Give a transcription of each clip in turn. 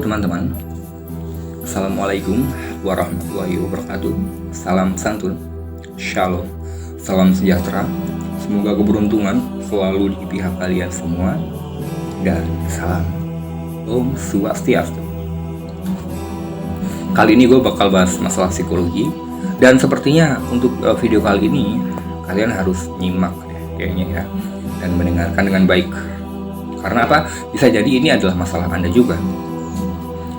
teman-teman. Assalamualaikum warahmatullahi wabarakatuh. Salam santun, shalom, salam sejahtera. Semoga keberuntungan selalu di pihak kalian semua. Dan salam Om Swastiastu. Kali ini gue bakal bahas masalah psikologi. Dan sepertinya untuk video kali ini kalian harus nyimak kayaknya ya, dan mendengarkan dengan baik. Karena apa? Bisa jadi ini adalah masalah Anda juga.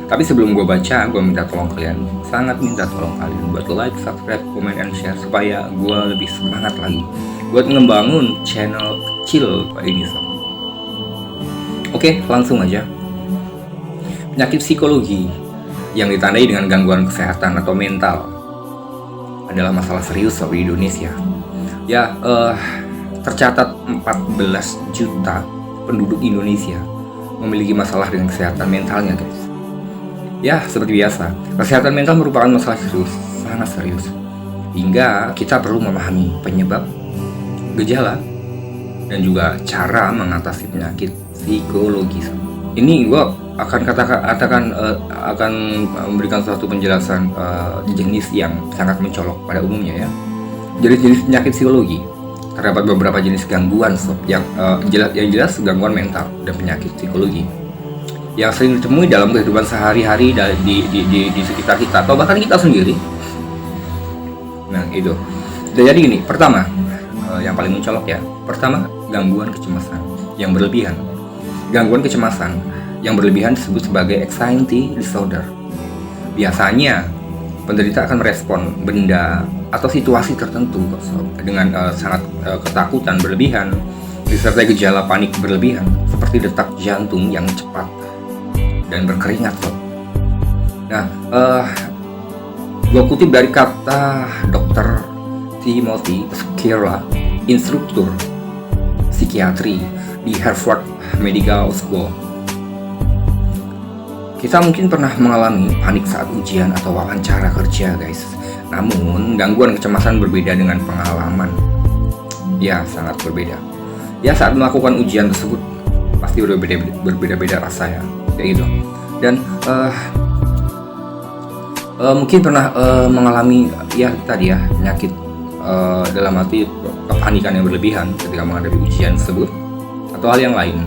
Tapi sebelum gue baca, gue minta tolong kalian, sangat minta tolong kalian buat like, subscribe, comment, and share supaya gue lebih semangat lagi buat ngebangun channel kecil ini. Oke, langsung aja. Penyakit psikologi yang ditandai dengan gangguan kesehatan atau mental adalah masalah serius di Indonesia. Ya, tercatat 14 juta penduduk Indonesia memiliki masalah dengan kesehatan mentalnya, guys. Ya, seperti biasa, kesehatan mental merupakan masalah serius, sangat serius. Hingga kita perlu memahami penyebab, gejala, dan juga cara mengatasi penyakit psikologis. Ini gue akan akan memberikan suatu penjelasan jenis yang sangat mencolok pada umumnya ya. Jenis penyakit psikologi. Terdapat beberapa jenis gangguan yang jelas gangguan mental dan penyakit psikologi yang sering ditemui dalam kehidupan sehari-hari di sekitar kita atau bahkan kita sendiri. Nah itu. Jadi gini, pertama yang paling mencolok ya. Pertama, gangguan kecemasan yang berlebihan. Gangguan kecemasan yang berlebihan disebut sebagai anxiety disorder. Biasanya penderita akan merespon benda atau situasi tertentu dengan sangat ketakutan berlebihan, disertai gejala panik berlebihan seperti detak jantung yang cepat dan berkeringat. Nah, gue kutip dari kata Dr. Timothy Skira, instruktur psikiatri di Harvard Medical School. Kita mungkin pernah mengalami panik saat ujian atau wawancara kerja, guys. Namun, gangguan kecemasan berbeda dengan pengalaman. Ya, sangat berbeda. Ya, saat melakukan ujian tersebut pasti berbeda-beda rasanya, kayak gitu. Dan mungkin pernah mengalami ya tadi ya penyakit dalam arti kepanikan yang berlebihan ketika menghadapi ujian tersebut atau hal yang lain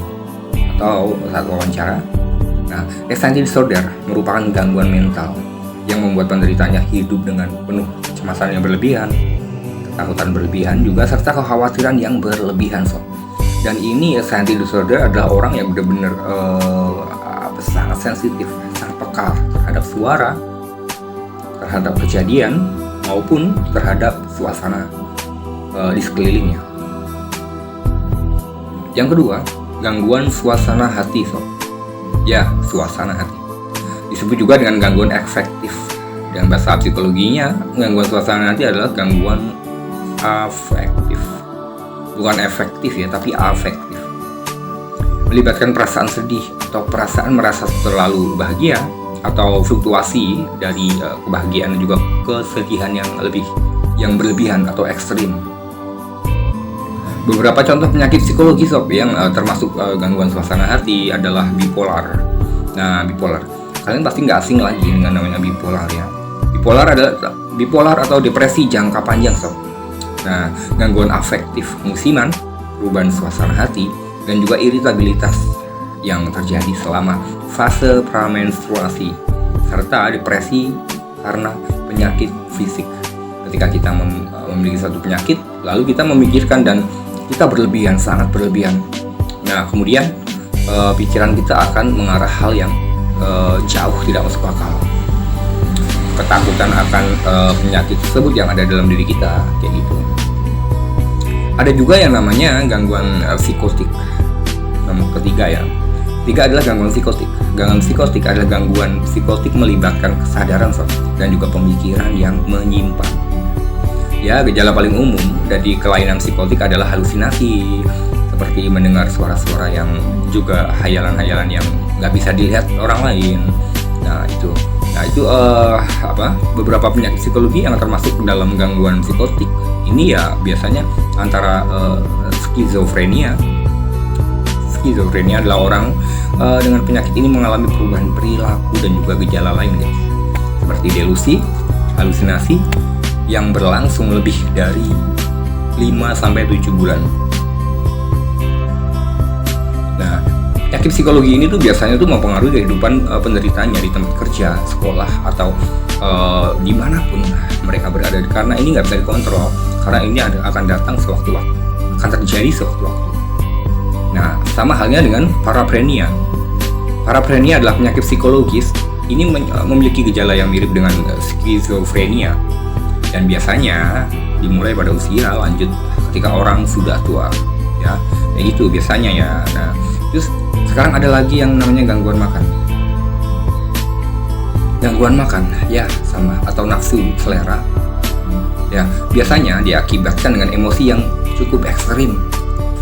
atau saat wawancara. Nah, anxiety disorder merupakan gangguan mental yang membuat penderitanya hidup dengan penuh kecemasan yang berlebihan, ketakutan berlebihan juga serta kekhawatiran yang berlebihan. Dan ini anxiety disorder adalah orang yang benar-benar sangat sensitif, sangat peka terhadap suara, terhadap kejadian maupun terhadap suasana di sekelilingnya. Yang kedua, gangguan suasana hati. Ya, suasana hati disebut juga dengan gangguan afektif. Dan bahasa psikologinya, gangguan suasana hati adalah gangguan afektif. Bukan efektif ya, tapi afektif. Melibatkan perasaan sedih atau perasaan merasa terlalu bahagia atau fluktuasi dari kebahagiaan dan juga kesedihan yang berlebihan atau ekstrim. Beberapa contoh penyakit psikologi yang termasuk gangguan suasana hati adalah bipolar. Nah, bipolar. Kalian pasti nggak asing lagi dengan namanya bipolar ya. Bipolar atau depresi jangka panjang Nah, gangguan afektif musiman, perubahan suasana hati, dan juga iritabilitas yang terjadi selama fase pramenstruasi, serta depresi karena penyakit fisik. Ketika kita memiliki suatu penyakit, lalu kita memikirkan dan kita berlebihan, sangat berlebihan. Nah, kemudian pikiran kita akan mengarah hal yang jauh tidak masuk akal. Ketakutan akan penyakit tersebut yang ada dalam diri kita, kayak gitu. Ada juga yang namanya gangguan psikotik. Nomor ketiga ya. Ketiga adalah gangguan psikotik. Gangguan psikotik adalah gangguan psikotik melibatkan kesadaran dan juga pemikiran yang menyimpang. Ya, gejala paling umum dari kelainan psikotik adalah halusinasi, seperti mendengar suara-suara yang juga hayalan-hayalan yang nggak bisa dilihat orang lain. Nah itu beberapa penyakit psikologi yang termasuk dalam gangguan psikotik ini ya biasanya antara skizofrenia adalah orang dengan penyakit ini mengalami perubahan perilaku dan juga gejala lain guys, seperti delusi, halusinasi yang berlangsung lebih dari 5-7 bulan. Nah, penyakit psikologi ini tuh biasanya tuh mempengaruhi kehidupan penderitanya di tempat kerja, sekolah, atau dimanapun mereka berada, karena ini nggak bisa dikontrol, karena ini akan datang sewaktu-waktu, akan terjadi sewaktu-waktu. Nah, sama halnya dengan paraprenia. Paraprenia adalah penyakit psikologis. Ini memiliki gejala yang mirip dengan skizofrenia, dan biasanya dimulai pada usia lanjut ketika orang sudah tua, ya, kayak gitu biasanya ya. Nah, terus sekarang ada lagi yang namanya gangguan makan. Gangguan makan, ya sama, atau nafsu selera. Ya, biasanya diakibatkan dengan emosi yang cukup ekstrim,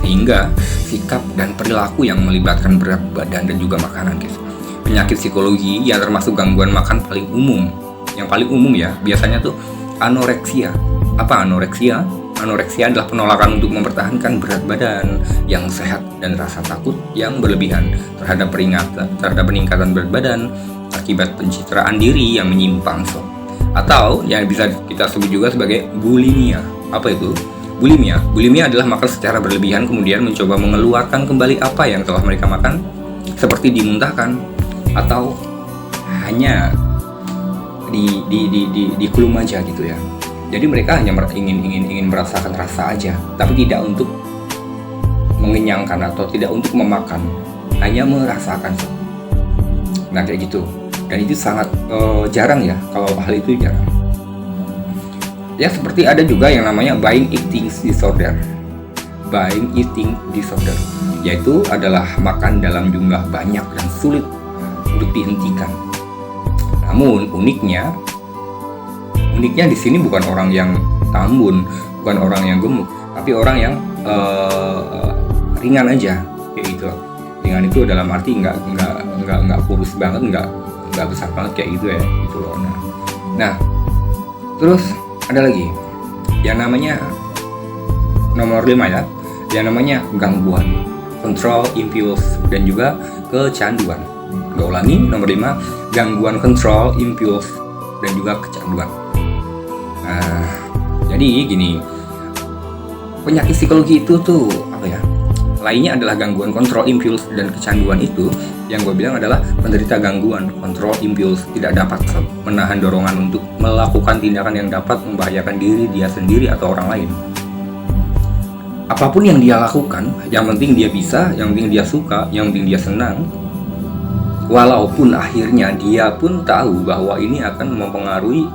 sehingga sikap dan perilaku yang melibatkan berat badan dan juga makanan, guys. Penyakit psikologi yang termasuk gangguan makan paling umum, yang paling umum ya, biasanya tuh anoreksia. Apa anoreksia? Anoreksia adalah penolakan untuk mempertahankan berat badan yang sehat dan rasa takut yang berlebihan terhadap peningkatan berat badan akibat pencitraan diri yang menyimpang, atau yang bisa kita sebut juga sebagai bulimia. Apa itu? Bulimia adalah makan secara berlebihan kemudian mencoba mengeluarkan kembali apa yang telah mereka makan, seperti dimuntahkan atau hanya dikulum aja gitu ya. Jadi mereka hanya ingin merasakan rasa aja, tapi tidak untuk mengenyangkan atau tidak untuk memakan, hanya merasakan. Nah kayak gitu, dan itu sangat jarang ya, kalau hal itu jarang. Ya seperti ada juga yang namanya buying eating disorder. Buying eating disorder, yaitu adalah makan dalam jumlah banyak dan sulit untuk dihentikan. Namun uniknya di sini bukan orang yang tambun, bukan orang yang gemuk, tapi orang yang ringan aja, kayak gitu. Ringan itu dalam arti nggak kurus banget, nggak besar banget kayak gitu ya, gitu loh. Nah, terus ada lagi yang namanya nomor 5 ya, yang namanya gangguan kontrol impuls dan juga kecanduan. Gue ulangi, nomor 5, gangguan kontrol impuls dan juga kecanduan. Nah, jadi gini, penyakit psikologi itu tuh apa ya? Lainnya adalah gangguan kontrol impuls dan kecanduan. Itu yang gue bilang adalah penderita gangguan kontrol impuls tidak dapat menahan dorongan untuk melakukan tindakan yang dapat membahayakan diri dia sendiri atau orang lain. Apapun yang dia lakukan, yang penting dia bisa, yang penting dia suka, yang penting dia senang. Walaupun akhirnya dia pun tahu bahwa ini akan mempengaruhi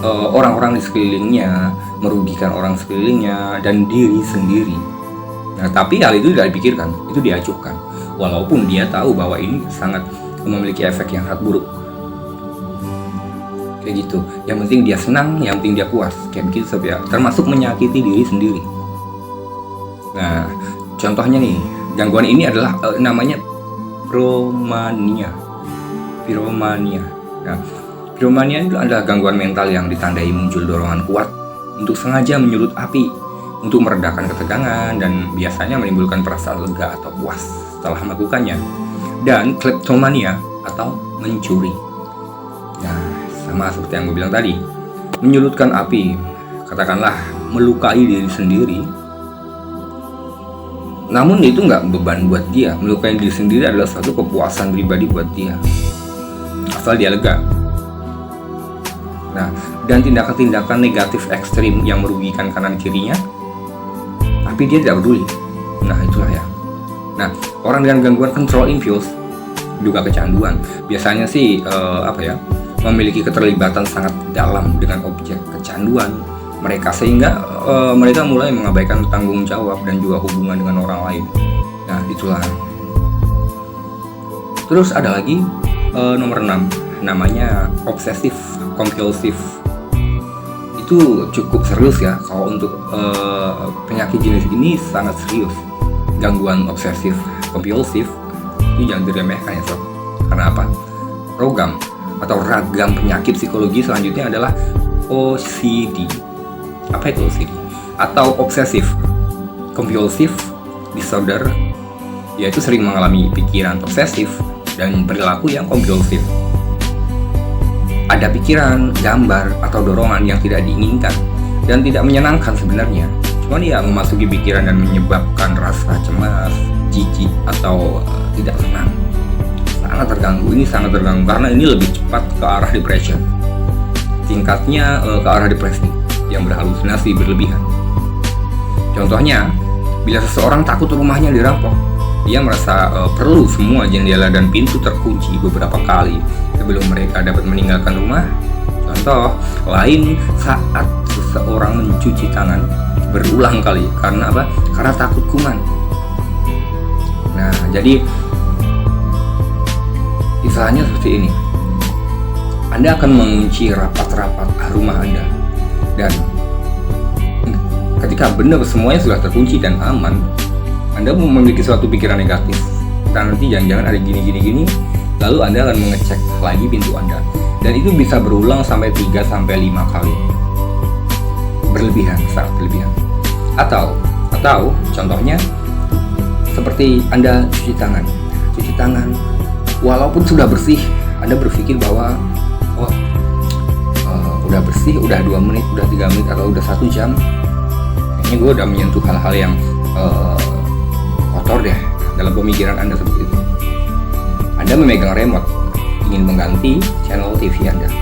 orang-orang di sekelilingnya, merugikan orang sekelilingnya dan diri sendiri. Nah, tapi hal itu tidak dipikirkan, itu diacuhkan. Walaupun dia tahu bahwa ini sangat memiliki efek yang sangat buruk. Kayak gitu. Yang penting dia senang, yang penting dia puas. Kayak begitu ya. Termasuk menyakiti diri sendiri. Nah, contohnya nih, gangguan ini adalah namanya piromania. Nah, piromania itu adalah gangguan mental yang ditandai muncul dorongan kuat untuk sengaja menyulut api untuk meredakan ketegangan dan biasanya menimbulkan perasaan lega atau puas setelah melakukannya. Dan kleptomania atau mencuri. Nah, sama seperti yang gue bilang tadi, menyulutkan api, katakanlah melukai diri sendiri. Namun itu nggak beban buat dia. Melukai diri sendiri adalah suatu kepuasan pribadi buat dia, asal dia lega. Nah, dan tindakan-tindakan negatif ekstrim yang merugikan kanan kirinya, tapi dia tidak peduli. Nah, itulah ya. Nah, orang dengan gangguan kontrol impuls juga kecanduan biasanya sih memiliki keterlibatan sangat dalam dengan objek kecanduan mereka, sehingga mereka mulai mengabaikan tanggung jawab dan juga hubungan dengan orang lain. Nah, itulah. Terus ada lagi nomor 6, namanya obsesif kompulsif. Itu cukup serius ya, kalau untuk penyakit jenis ini sangat serius. Gangguan obsesif kompulsif itu jangan diremehkan ya sob. Karena apa? Ragam penyakit psikologi selanjutnya adalah OCD. Apa itu OCD? Atau obsesif compulsive disorder yaitu sering mengalami pikiran obsesif dan perilaku yang kompulsif. Ada pikiran, gambar, atau dorongan yang tidak diinginkan dan tidak menyenangkan sebenarnya. Cuman ya memasuki pikiran dan menyebabkan rasa cemas, jijik, atau tidak tenang. Ini sangat terganggu karena ini lebih cepat ke arah depression. Tingkatnya ke arah depresi yang berhalusinasi berlebihan. Contohnya, bila seseorang takut rumahnya dirampok, ia merasa perlu semua jendela dan pintu terkunci beberapa kali sebelum mereka dapat meninggalkan rumah. Contoh lain, saat seseorang mencuci tangan berulang kali karena apa? Karena takut kuman. Nah, jadi istilahnya seperti ini. Anda akan mengunci rapat-rapat rumah Anda, dan ketika benar semuanya sudah terkunci dan aman, Anda memiliki suatu pikiran negatif. Dan nanti jangan-jangan ada gini, lalu Anda akan mengecek lagi pintu Anda. Dan itu bisa berulang sampai 3-5 kali. Berlebihan, sangat berlebihan. Atau contohnya seperti Anda cuci tangan, walaupun sudah bersih, Anda berpikir bahwa udah bersih, udah 2 menit, udah 3 menit, atau udah 1 jam, kayaknya gue udah menyentuh hal-hal yang kotor deh. Dalam pemikiran Anda seperti itu. Anda memegang remote, ingin mengganti channel TV Anda.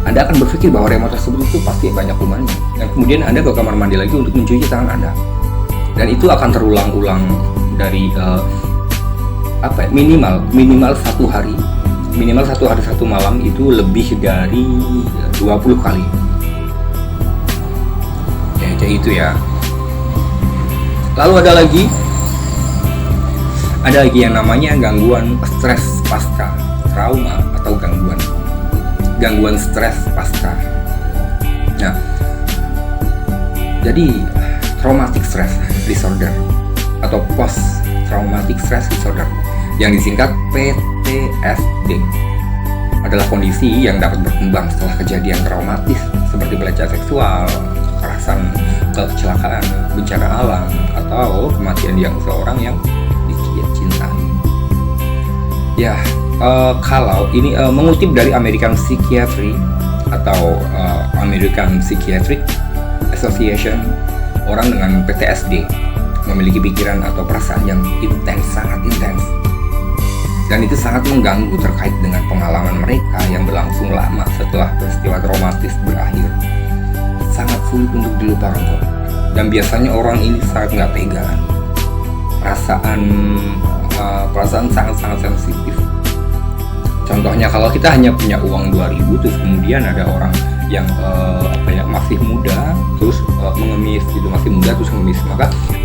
Anda akan berpikir bahwa remote tersebut itu pasti banyak kumannya, dan kemudian Anda ke kamar mandi lagi untuk mencuci tangan Anda. Dan itu akan terulang-ulang dari minimal satu hari 1 malam itu lebih dari 20 kali. Ya, kayak gitu ya. Lalu ada lagi yang namanya gangguan stres pasca trauma atau gangguan stres pasca. Nah, jadi traumatic stress disorder atau post traumatic stress disorder yang disingkat PTSD adalah kondisi yang dapat berkembang setelah kejadian traumatis seperti pelecehan seksual, kekerasan, kecelakaan, bencana alam, atau kematian yang seorang yang dicintai. Ya, kalau ini mengutip dari American Psychiatry atau American Psychiatric Association, orang dengan PTSD memiliki pikiran atau perasaan yang sangat intens, dan itu sangat mengganggu terkait dengan pengalaman mereka yang berlangsung lama setelah peristiwa traumatis berakhir. Sangat sulit untuk dilupakan, dan biasanya orang ini sangat nggak tegaan. Perasaan sangat sensitif. Contohnya, kalau kita hanya punya uang 2.000, terus kemudian ada orang yang masih muda, terus mengemis gitu, maka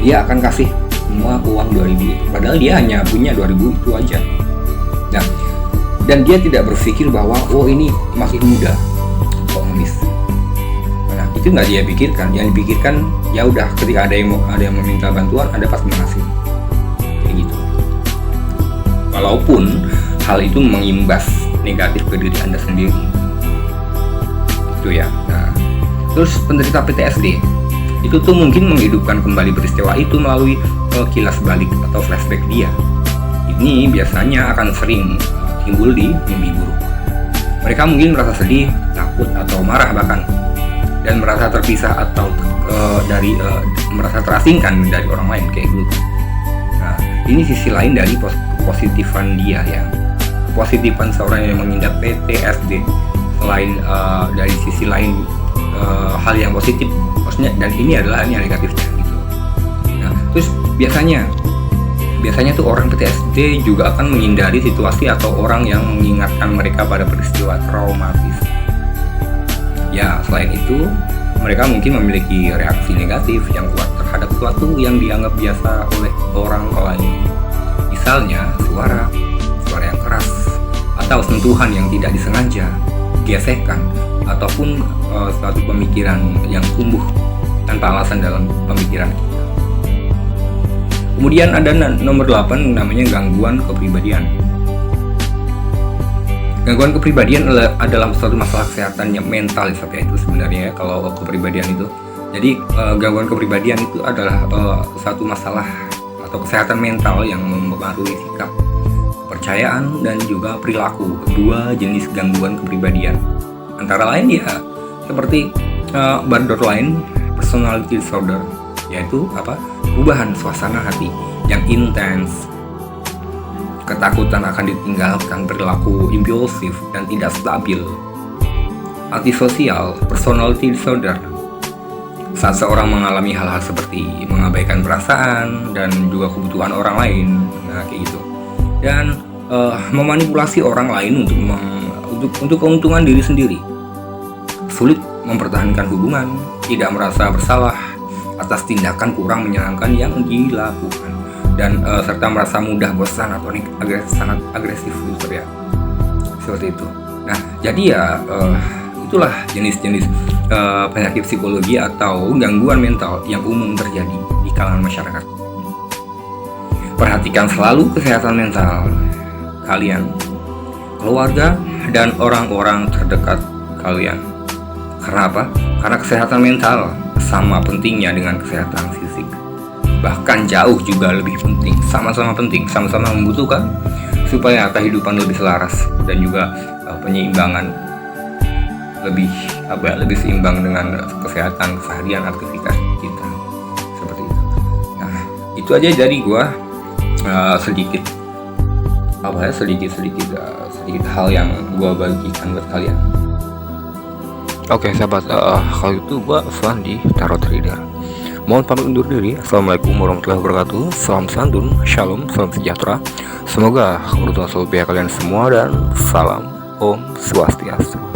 dia akan kasih semua uang 2.000 itu, padahal dia hanya punya 2.000 itu aja. Nah, dan dia tidak berpikir bahwa ini masih muda kok ngemis. Nah, itu nggak dia pikirkan. Yang dipikirkan, ya udah, ketika ada yang meminta bantuan, Anda pasti mengasih, kayak gitu. Walaupun hal itu mengimbas negatif ke diri Anda sendiri, itu ya. Nah, terus penderita PTSD itu tuh mungkin menghidupkan kembali peristiwa itu melalui kilas balik atau flashback dia. Ini biasanya akan sering timbul di mimpi buruk. Mereka mungkin merasa sedih, takut, atau marah bahkan, dan merasa terpisah atau merasa terasingkan dari orang lain, kayak gitu. Nah, ini sisi lain dari positifan dia ya. Positifan seorang yang mengidap PTSD selain dari sisi lain hal yang positif, maksudnya, dan ini adalah yang negatifnya gitu. Nah, terus biasanya tuh orang PTSD juga akan menghindari situasi atau orang yang mengingatkan mereka pada peristiwa traumatis. Ya, selain itu, mereka mungkin memiliki reaksi negatif yang kuat terhadap sesuatu yang dianggap biasa oleh orang lain. Misalnya, suara yang keras, atau sentuhan yang tidak disengaja, gesekan, ataupun suatu pemikiran yang tumbuh tanpa alasan dalam pemikiran kita. Kemudian ada nomor 8, namanya gangguan kepribadian. Gangguan kepribadian adalah suatu masalah kesehatan yang mental seperti itu sebenarnya ya, kalau kepribadian itu. Jadi gangguan kepribadian itu adalah satu masalah atau kesehatan mental yang mempengaruhi sikap, kepercayaan, dan juga perilaku dua jenis gangguan kepribadian. Antara lain ya seperti borderline personality disorder, yaitu perubahan suasana hati yang intens, ketakutan akan ditinggalkan, perilaku impulsif dan tidak stabil. Antisocial personality disorder, saat seorang mengalami hal-hal seperti mengabaikan perasaan dan juga kebutuhan orang lain, kayak gitu. Dan memanipulasi orang lain untuk keuntungan diri sendiri. Sulit mempertahankan hubungan, tidak merasa bersalah atas tindakan kurang menyenangkan yang dilakukan, dan serta merasa mudah bosan atau sangat agresif gitu ya. Seperti itu. Nah, jadi ya itulah jenis-jenis penyakit psikologi atau gangguan mental yang umum terjadi di kalangan masyarakat. Perhatikan selalu kesehatan mental kalian, keluarga, dan orang-orang terdekat kalian. Karena apa? Karena kesehatan mental sama pentingnya dengan kesehatan fisik. Bahkan jauh juga lebih penting, sama-sama penting, sama-sama membutuhkan supaya kehidupan lebih selaras dan juga penyeimbangan lebih seimbang dengan kesehatan keseharian aktivitas kita, seperti itu. Nah, itu aja dari gua sedikit hal yang gua bagikan buat kalian. Oke sahabat, kalau itu gua Fandi, Tarot Trader. Mohon pamit undur diri. Assalamualaikum warahmatullahi wabarakatuh. Salam santun, shalom, salam sejahtera. Semoga keberuntungan selalu pihak kalian semua, dan salam Om Swastiastu.